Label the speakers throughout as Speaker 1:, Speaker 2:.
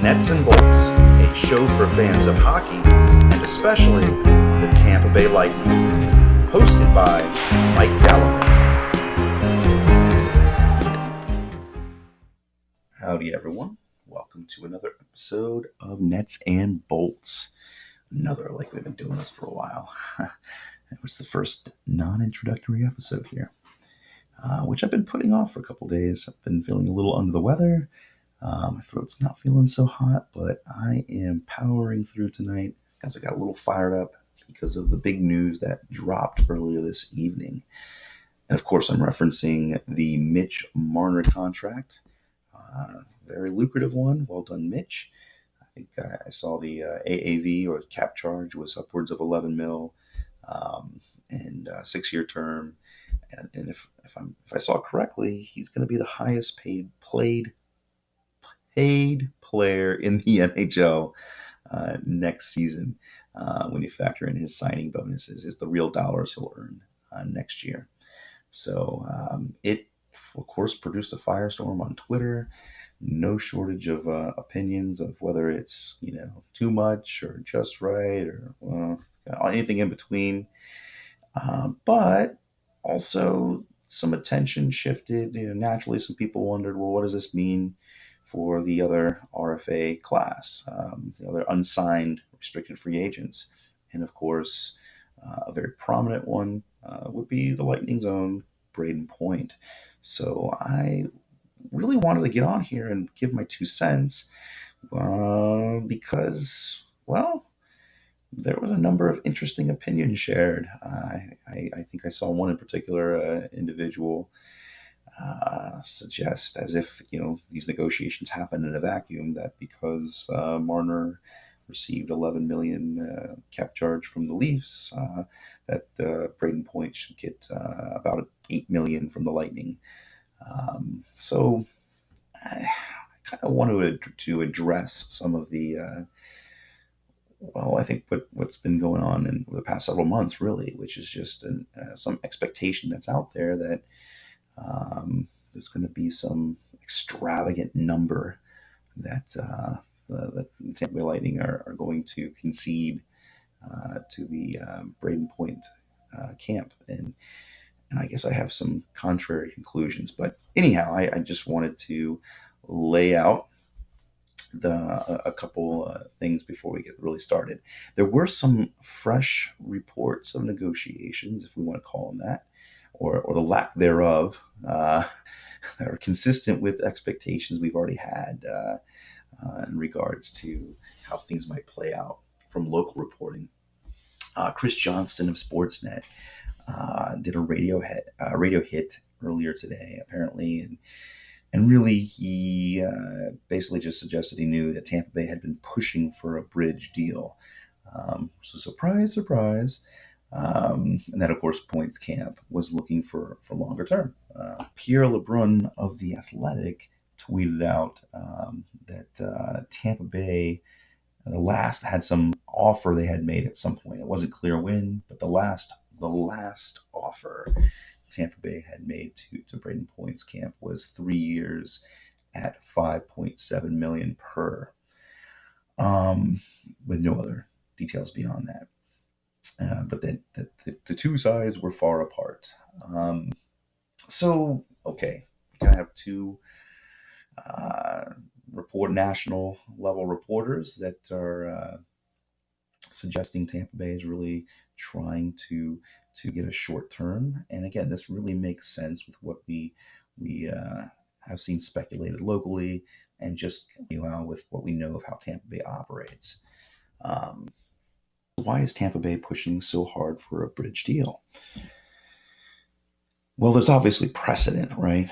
Speaker 1: Nets and Bolts, a show for fans of hockey, and especially the Tampa Bay Lightning. Hosted by Mike Galloway. Howdy, everyone. Welcome to another episode of Nets and Bolts. Another, like we've been doing this for a while. It was the first non-introductory episode here, which I've been putting off for a couple days. I've been feeling a little under the weather. My throat's not feeling so hot, but I am powering through tonight because I got a little fired up because of the big news that dropped earlier this evening. And of course, I'm referencing the Mitch Marner contract. Very lucrative one. Well done, Mitch. I think I saw the AAV or cap charge was upwards of 11 mil and a 6-year term. And if I saw correctly, he's going to be the highest paid player in the NHL next season when you factor in his signing bonuses, is the real dollars he'll earn next year. So it, of course, produced a firestorm on Twitter. No shortage of opinions of whether it's too much or just right or anything in between. But also some attention shifted. Naturally, some people wondered, well, what does this mean for the other RFA class, the other unsigned restricted free agents? And of course, a very prominent one would be the Lightning's own Brayden Point. So I really wanted to get on here and give my 2 cents because, well, there was a number of interesting opinions shared. I think I saw one in particular individual suggest, as if these negotiations happen in a vacuum, that because Marner received 11 million cap charge from the Leafs, that Brayden Point should get about 8 million from the Lightning. So I kind of wanted to address some of the I think what's been going on in the past several months, really, which is just some expectation that's out there that there's going to be some extravagant number that the Tampa Bay Lightning are going to concede to the Brayden Point camp. And I guess I have some contrary conclusions. But anyhow, I just wanted to lay out a couple things before we get really started. There were some fresh reports of negotiations, if we want to call them that, or the lack thereof, that are consistent with expectations we've already had in regards to how things might play out from local reporting. Chris Johnston of Sportsnet did a radio hit earlier today, apparently, and really, he basically just suggested he knew that Tampa Bay had been pushing for a bridge deal. So surprise, surprise. And that, of course, Point's camp was looking for longer term. Pierre LeBrun of The Athletic tweeted out that Tampa Bay had some offer they had made at some point. It wasn't clear when, but the last offer Tampa Bay had made to Brayden Point's camp was 3 years at $5.7 million per, with no other details beyond that. But then the two sides were far apart. So, okay, we kind of have two national level reporters that are suggesting Tampa Bay is really trying to get a short term. And again, this really makes sense with what we have seen speculated locally, and just with what we know of how Tampa Bay operates. Why is Tampa Bay pushing so hard for a bridge deal? Well, there's obviously precedent, right?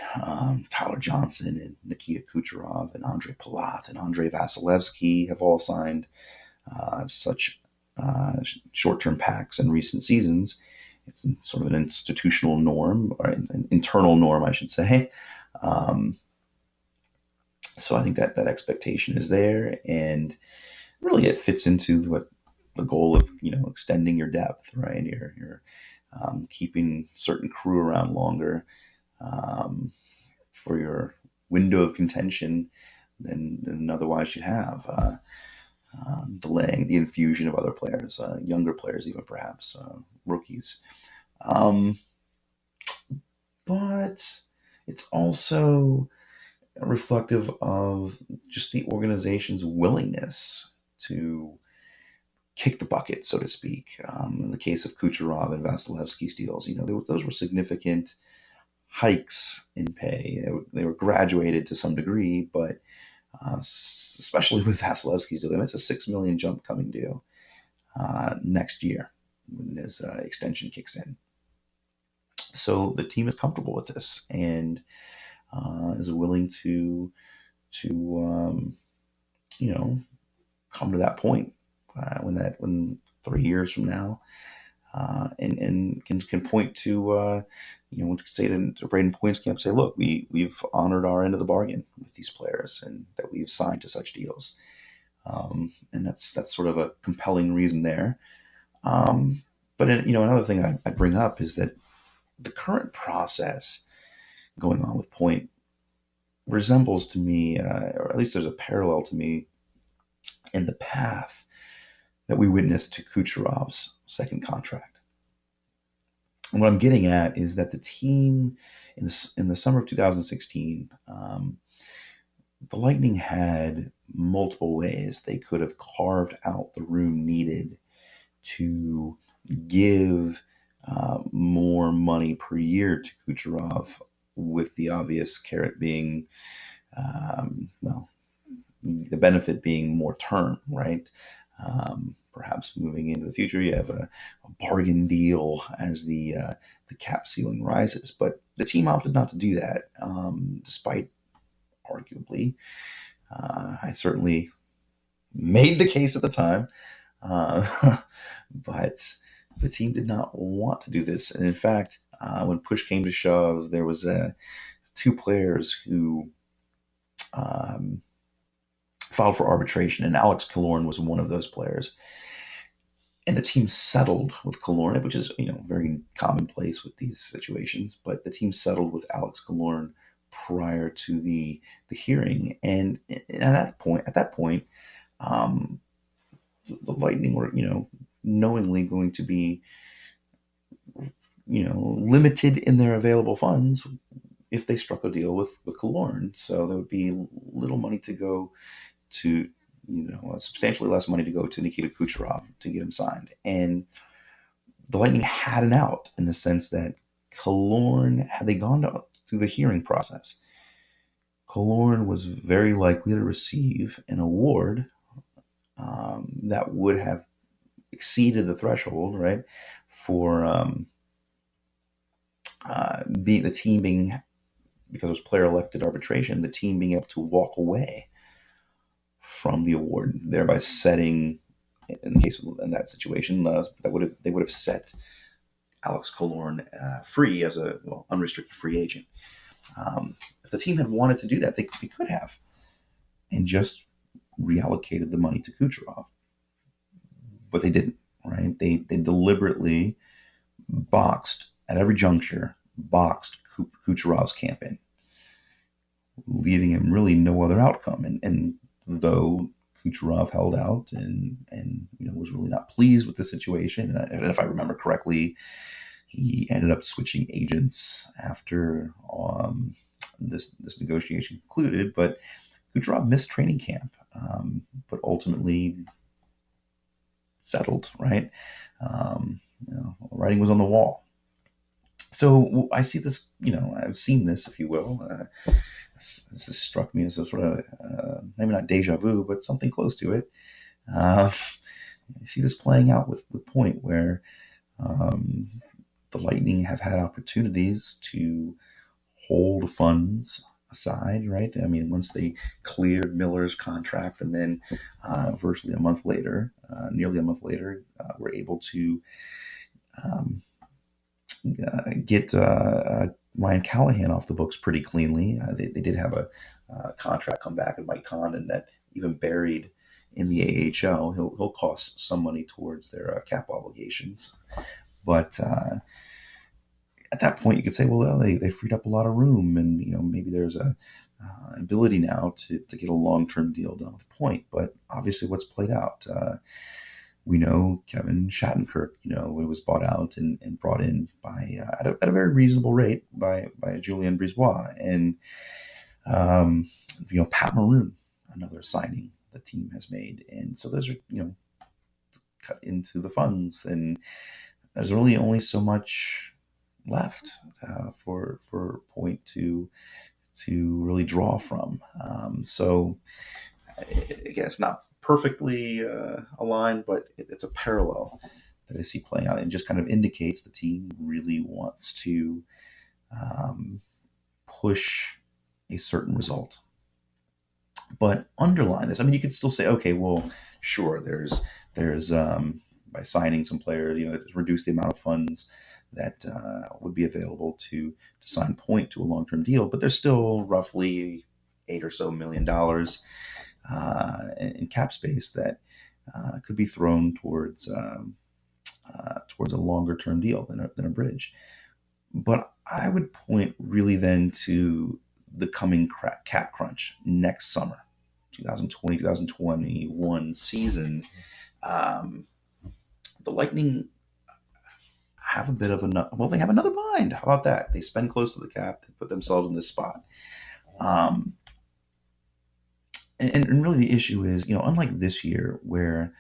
Speaker 1: Tyler Johnson and Nikita Kucherov and Andre Palat and Andrei Vasilevsky have all signed such short-term pacts in recent seasons. It's sort of an institutional norm, or an internal norm, I should say. So I think that expectation is there, and really it fits into what the goal of extending your depth, right? You're keeping certain crew around longer for your window of contention than otherwise you'd have. Delaying the infusion of other players, younger players, even perhaps rookies. Um, but it's also reflective of just the organization's willingness to kick the bucket, so to speak. In the case of Kucherov and Vasilevsky's deals, those were significant hikes in pay. They were graduated to some degree, but especially with Vasilevsky's deal, it's a $6 million jump coming due next year when his extension kicks in. So the team is comfortable with this and is willing to come to that point when 3 years from now, and can point to say to Brayden Point's camp, say, look, we've honored our end of the bargain with these players and that we've signed to such deals, and that's sort of a compelling reason there. But another thing I bring up is that the current process going on with Point resembles to me, or at least there's a parallel to me in the path that we witnessed to Kucherov's second contract. And what I'm getting at is that the team in the summer of 2016, the Lightning had multiple ways they could have carved out the room needed to give more money per year to Kucherov, with the obvious carrot being, the benefit being more term, right? Perhaps moving into the future, you have a bargain deal as the cap ceiling rises. But the team opted not to do that, despite arguably, I certainly made the case at the time, but the team did not want to do this. And in fact, when push came to shove, there was two players who filed for arbitration, and Alex Killorn was one of those players. And the team settled with Killorn, which is very commonplace with these situations. But the team settled with Alex Killorn prior to the hearing, and at that point, the Lightning were knowingly going to be limited in their available funds if they struck a deal with Killorn. So there would be little money to go to, substantially less money to go to Nikita Kucherov to get him signed. And the Lightning had an out in the sense that Killorn, had they gone through the hearing process, Killorn was very likely to receive an award that would have exceeded the threshold, right, for the team being, because it was player elected arbitration, the team being able to walk away from the award, thereby setting, in the case of in that situation, they would have set Alex Killorn free as a unrestricted free agent. If the team had wanted to do that, they could have, and just reallocated the money to Kucherov, but they didn't. Right? They deliberately boxed at every juncture, boxed Kucherov's camp in, leaving him really no other outcome. And though Kucherov held out and was really not pleased with the situation, and if I remember correctly, he ended up switching agents after this negotiation concluded. But Kucherov missed training camp, but ultimately settled. Right, writing was on the wall. So I see this, I've seen this, if you will. This has struck me as a sort of, maybe not deja vu, but something close to it. I see this playing out with Point, where the Lightning have had opportunities to hold funds aside, right? I mean, once they cleared Miller's contract, and then virtually a month later, nearly a month later, were able to get Ryan Callahan off the books pretty cleanly. They did have a contract come back with Mike Condon that, even buried in the AHL, he'll cost some money towards their cap obligations. But at that point, you could say, well, they freed up a lot of room, and maybe there's a ability now to get a long-term deal done with Point. But obviously, what's played out, we know Kevin Shattenkirk, it was bought out and brought in by at a very reasonable rate by Julien Brisebois, and um, Pat Maroon, another signing the team has made, and so those are cut into the funds, and there's really only so much left for Point to really draw from. So again, it's not perfectly aligned, but it's a parallel that I see playing out, and just kind of indicates the team really wants to push a certain result. But underline this, I mean, you could still say, okay, well, sure, there's by signing some players, reduce the amount of funds that would be available to sign Point to a long term deal, but there's still roughly $8 or so million in cap space that could be thrown towards a longer term deal than a bridge. But I would point really then to the coming cap crunch next summer, 2020, 2021 season. Um, the Lightning have a bit of they have another bind. How about that? They spend close to the cap. They put themselves in this spot. Um, and really the issue is, unlike this year where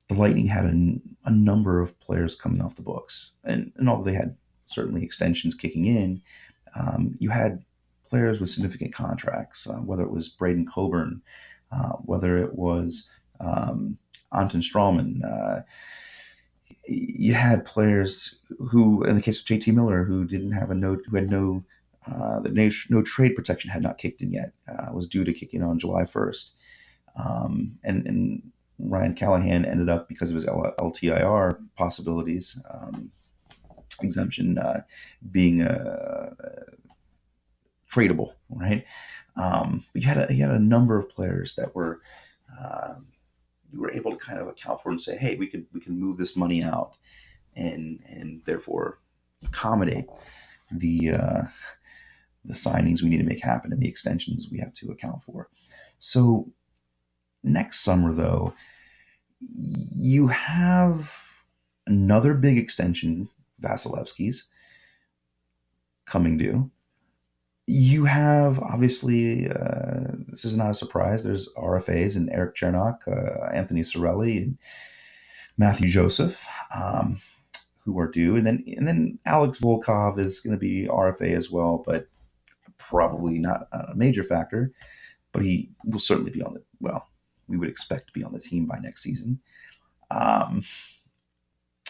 Speaker 1: the Lightning had a number of players coming off the books, and although they had certainly extensions kicking in, you had players with significant contracts, whether it was Brayden Coburn, whether it was Anton Strawman. You had players who, in the case of JT Miller, who had no trade protection had not kicked in yet, was due to kick in on July 1st. And Ryan Callahan ended up, because of his LTIR possibilities, exemption, being tradable, right? But you had a number of players that were you were able to kind of account for and say, hey, we can move this money out, and therefore accommodate the signings we need to make happen and the extensions we have to account for. So next summer, though, you have another big extension, Vasilevsky's, coming due. You have, obviously, this is not a surprise, there's RFAs and Eric Chernak, Anthony Cirelli, and Matthew Joseph, who are due. And then Alex Volkov is going to be RFA as well, but probably not a major factor. But he will certainly be we would expect to be on the team by next season. And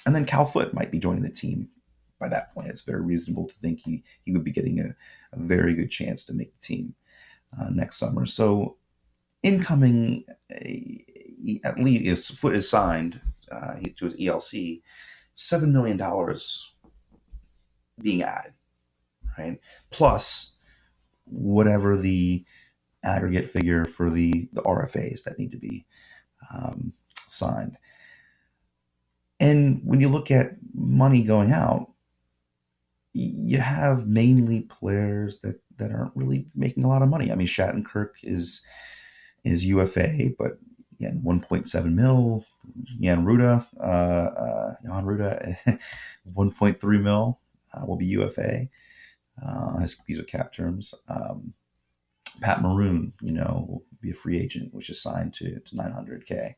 Speaker 1: then Cal Foote might be joining the team by that point. It's very reasonable to think he would be getting a very good chance to make the team next summer. So incoming, at least Foote is signed to his ELC, $7 million being added, right? Plus whatever the aggregate figure for the RFAs that need to be signed. And when you look at money going out, you have mainly players that aren't really making a lot of money. I mean, Shattenkirk is UFA, but again, 1.7 mil. Jan Ruda, 1.3 mil will be UFA. These are cap terms. Pat Maroon, will be a free agent, which is signed to $900K.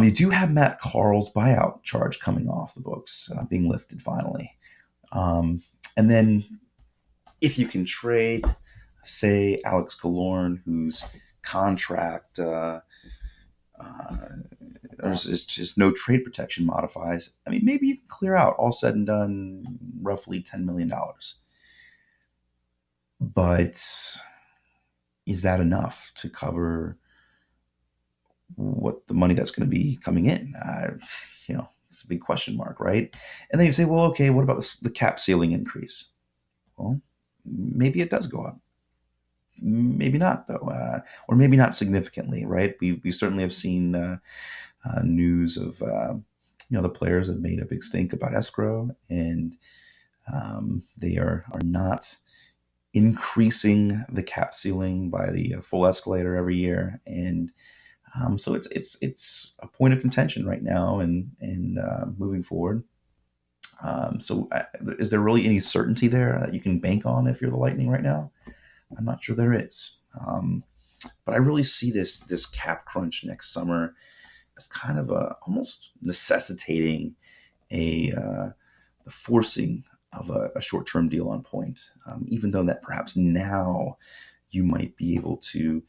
Speaker 1: You do have Matt Carl's buyout charge coming off the books, being lifted finally. And then if you can trade, say, Alex Killorn, whose contract there's just no trade protection modifies, I mean, maybe you can clear out, all said and done, roughly $10 million. But is that enough to cover what the money that's going to be coming in? It's a big question mark, right? And then you say, well, okay, what about the cap ceiling increase? Well, maybe it does go up. Maybe not, though, or maybe not significantly, right? We certainly have seen news of the players have made a big stink about escrow, and They are not increasing the cap ceiling by the full escalator every year, and so it's a point of contention right now, and moving forward. Is there really any certainty there that you can bank on if you're the Lightning right now? I'm not sure there is. But I really see this cap crunch next summer as kind of almost necessitating the forcing of a short term deal on Point, even though that perhaps now you might be able to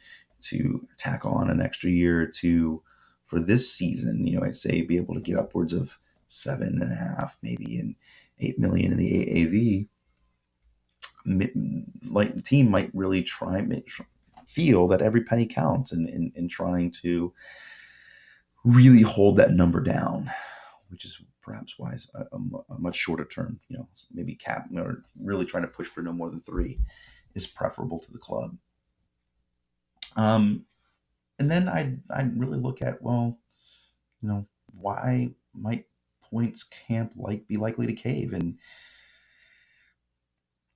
Speaker 1: tack on an extra year or two for this season. I'd say be able to get upwards of 7.5, maybe, and 8 million in the AAV. Like the team might really feel that every penny counts in trying to really hold that number down, which is perhaps why a much shorter term, maybe cap, or really trying to push for no more than 3 is preferable to the club. And then I'd really look at, well, why might Points camp be likely to cave? And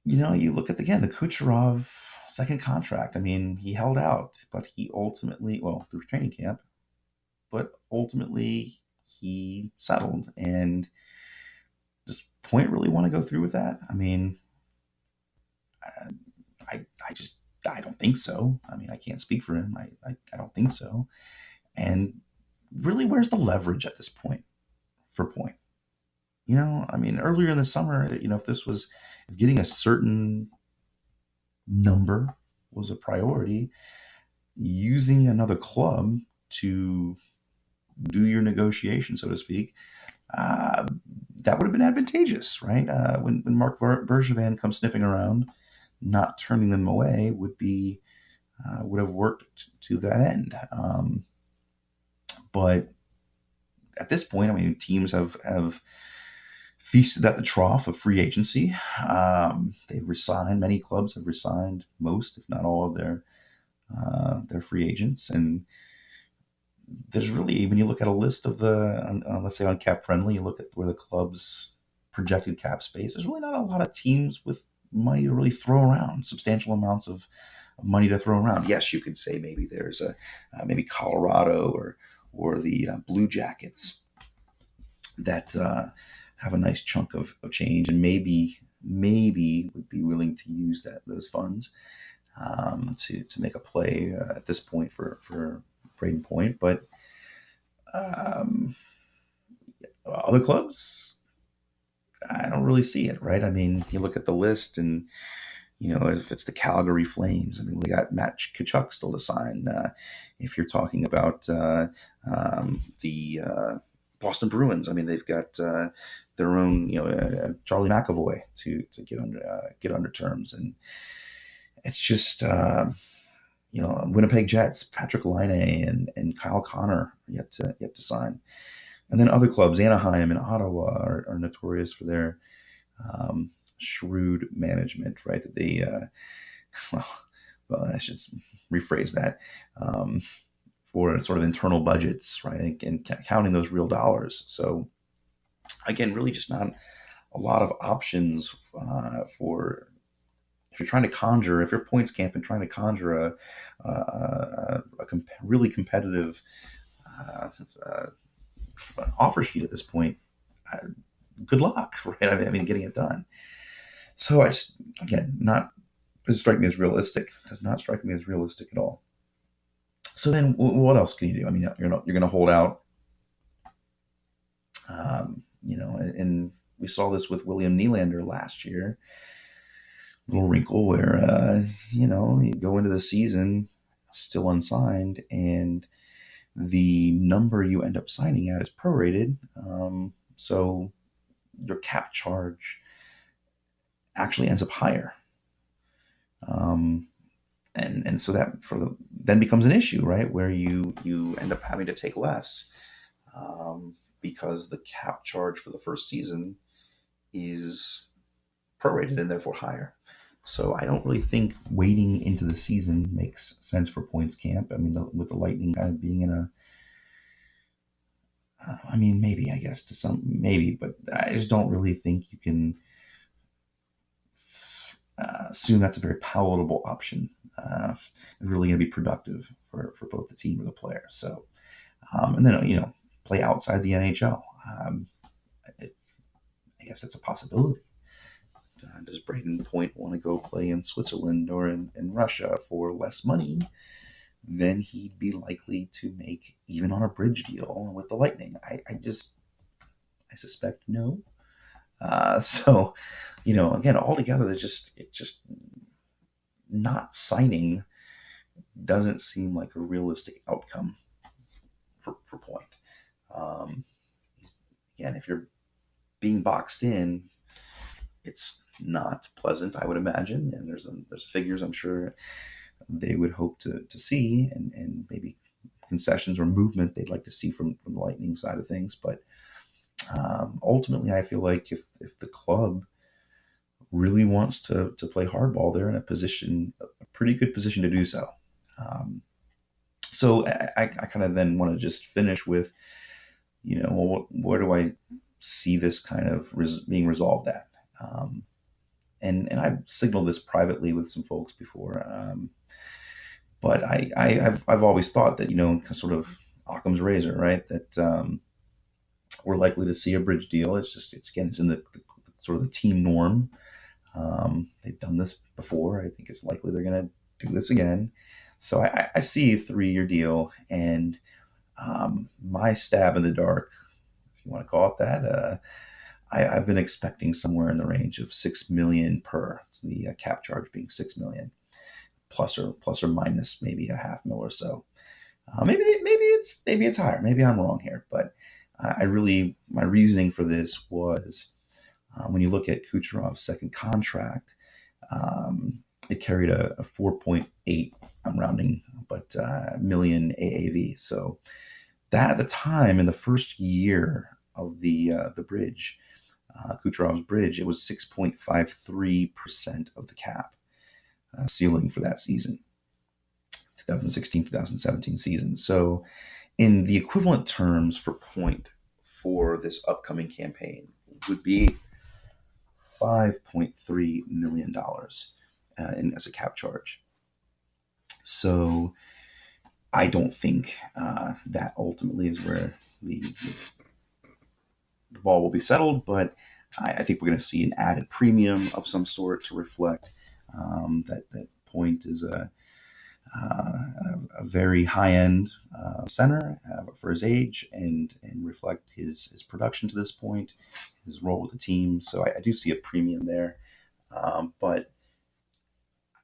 Speaker 1: you look at again the Kucherov second contract. I mean, he held out, but he ultimately, well, through training camp, but ultimately he settled. And does Point really want to go through with that? I mean, I don't think so. I mean, I can't speak for him. I don't think so. And really, where's the leverage at this point for Point? I mean, earlier in the summer, if getting a certain number was a priority, using another club to do your negotiation, so to speak, uh, that would have been advantageous, right? When Mark Bergevin comes sniffing around, not turning them away would have worked to that end. But at this point, I mean, teams have feasted at the trough of free agency. They've resigned. Many clubs have resigned most, if not all, of their free agents. And there's really, when you look at a list of let's say on Cap Friendly, you look at where the club's projected cap space. There's really not a lot of teams with money to really throw around, substantial amounts of money to throw around. Yes, you could say maybe there's maybe Colorado or the Blue Jackets that have a nice chunk of change, and maybe would be willing to use those funds to make a play at this point for Brayden Point. But um, other clubs, I don't really see it, right? I mean, you look at the list, and if it's the Calgary Flames, I mean, we got Matt Tkachuk still to sign. If you're talking about the Boston Bruins, I mean, they've got their own, Charlie McAvoy to get under terms, and it's just Winnipeg Jets, Patrick Laine and Kyle Connor yet to sign, and then other clubs, Anaheim and Ottawa, are notorious for their shrewd management, right? That they well, I should rephrase that, for sort of internal budgets, right, and counting those real dollars. So again, really just not a lot of options for if you're trying to conjure, if you're Points camp and trying to conjure really competitive uh, uh, offer sheet at this point. Uh, Good luck, right? I mean, getting it done. So I just, again, not doesn't strike me as realistic. Does not strike me as realistic at all. So then, what else can you do? I mean, you're going to hold out, and we saw this with William Nylander last year. Little wrinkle where you go into the season still unsigned, and the number you end up signing at is prorated. So your cap charge actually ends up higher. Um, and so that then becomes an issue, right? Where you end up having to take less, because the cap charge for the first season is prorated and therefore higher. So I don't really think waiting into the season makes sense for Points camp. I mean, with the Lightning kind of being in I mean, maybe, I guess, to some, maybe, but I just don't really think you can assume that's a very palatable option. And really going to be productive for both the team or the player. So, and then, play outside the NHL. It, I guess it's a possibility. Does Brayden Point want to go play in Switzerland or in Russia for less money? Then he'd be likely to make even on a bridge deal with the Lightning. I suspect no. So, again, altogether, it just not signing doesn't seem like a realistic outcome for Point. Um, Again, if you're being boxed in, it's not pleasant, I would imagine. And there's figures I'm sure they would hope to see, and maybe concessions or movement they'd like to see from the Lightning side of things. But ultimately, I feel like if the club really wants to play hardball, they're in a pretty good position to do so. Um, so I kind of then want to just finish with, where do I see this kind of being resolved at? And I've signaled this privately with some folks before, but I've always thought that, sort of Occam's razor, right? That we're likely to see a bridge deal. It's in the sort of the team norm. They've done this before. I think it's likely they're going to do this again. So I see a 3-year deal, and my stab in the dark, if you want to call it that, I've been expecting somewhere in the range of $6 million per. So the cap charge being $6 million, plus or minus maybe a half mil or so. Maybe it's higher. Maybe I'm wrong here, but my reasoning for this was when you look at Kucherov's second contract, it carried a 4.8. I'm rounding, but million AAV. So that at the time in the first year of the bridge, Kucherov's bridge, it was 6.53% of the cap ceiling for that season, 2016-2017 season. So in the equivalent terms for Point for this upcoming campaign would be $5.3 million as a cap charge. So I don't think that ultimately is where the ball will be settled, but I think we're going to see an added premium of some sort to reflect that Point is a very high-end center for his age, and reflect his production to this point, his role with the team. So I do see a premium there. But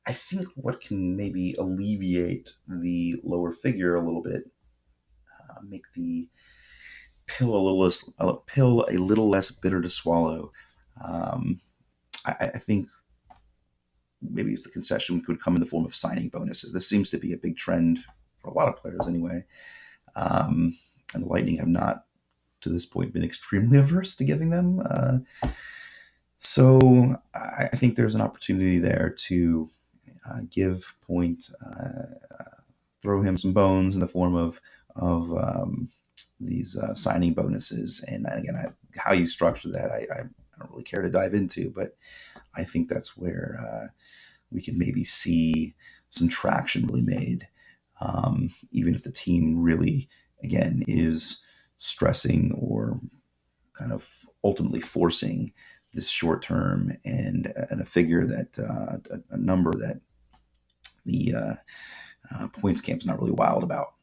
Speaker 1: I think what can maybe alleviate the lower figure a little bit, make the pill a little less bitter to swallow. I think maybe it's the concession could come in the form of signing bonuses. This seems to be a big trend for a lot of players anyway. And the Lightning have not, to this point, been extremely averse to giving them. So I think there's an opportunity there to give Point, throw him some bones in the form of these signing bonuses. And again, how you structure that, I don't really care to dive into, but I think that's where we can maybe see some traction really made, even if the team really, again, is stressing or kind of ultimately forcing this short term and a figure that a number that the points camp's not really wild about.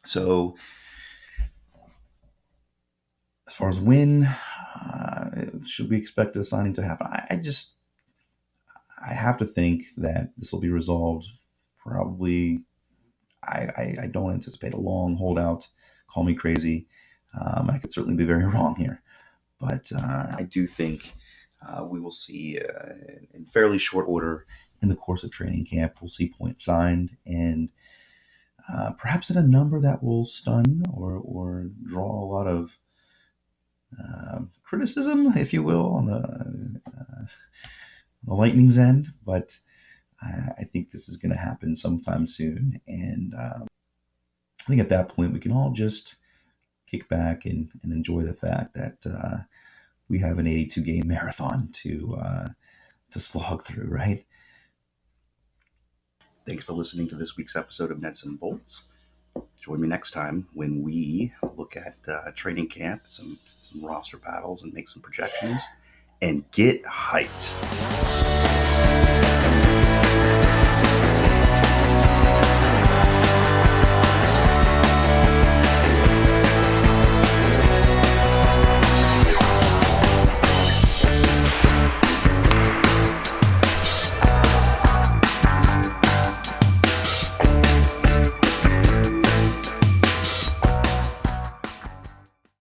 Speaker 1: So as far as when should we expect a signing to happen, I have to think that this will be resolved probably. I don't anticipate a long holdout. Call me crazy. I could certainly be very wrong here, but I do think we will see in fairly short order in the course of training camp, we'll see Point signed, and perhaps at a number that will stun or draw a lot of criticism, if you will, on the Lightning's end. But I think this is going to happen sometime soon, and I think at that point we can all just kick back and enjoy the fact that we have an 82 game marathon to slog through, right? Thanks for listening to this week's episode of Nets and Bolts. Join me next time when we look at training camp, some roster battles, and make some projections, and get hyped.